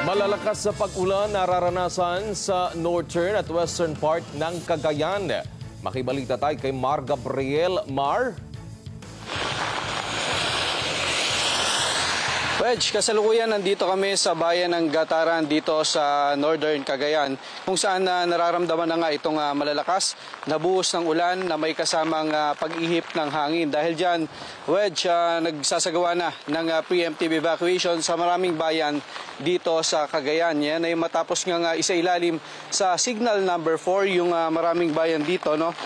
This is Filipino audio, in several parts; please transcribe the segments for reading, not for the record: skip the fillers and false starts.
Malalakas sa pag-ulan nararanasan sa northern at western part ng Cagayan. Makibalita tayo kay Mar Gabriel. Mar? Wedge, kasalukuyan nandito kami sa bayan ng Gataran dito sa Northern Cagayan kung saan nararamdaman na nga itong malalakas na buhos ng ulan na may kasamang pag-ihip ng hangin. Dahil dyan, Wedge, nagsasagawa na ng preemptive evacuation sa maraming bayan dito sa Cagayan. Yan ay matapos nga isailalim sa signal number 4 yung maraming bayan dito, no?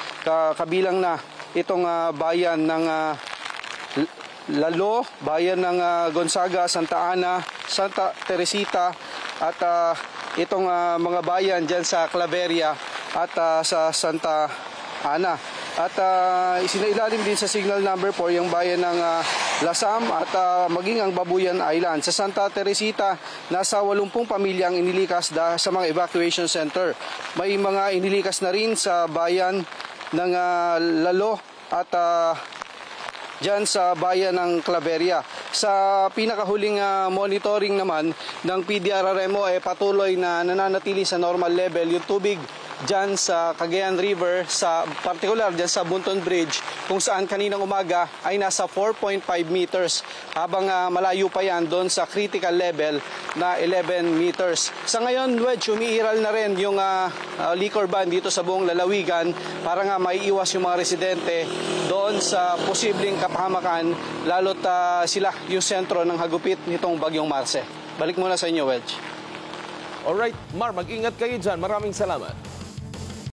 Kabilang na itong bayan ng Lalo, bayan ng Gonzaga, Santa Ana, Santa Teresita at itong mga bayan dyan sa Claveria at sa Santa Ana. At isinailalim din sa signal number 4 yung bayan ng Lasam at maging ang Babuyan Island. Sa Santa Teresita, nasa 80 pamilyang inilikas sa mga evacuation center. May mga inilikas na rin sa bayan ng Lalo at dyan sa bayan ng Claveria. Sa pinakahuling monitoring naman ng PDRRMO ay patuloy na nananatili sa normal level yung tubig dyan sa Cagayan River, sa particular dyan sa Bunton Bridge, kung saan kaninang umaga ay nasa 4.5 meters habang malayo pa yan doon sa critical level na 11 meters. Sa ngayon, Wedge, umiiral na rin yung liquor ban dito sa buong lalawigan para nga maiiwas yung mga residente doon sa posibleng kapahamakan, lalo't sila yung sentro ng hagupit nitong bagyong Marce. Balik muna sa inyo, Wedge. Alright, Mar, mag-ingat kayo dyan. Maraming salamat.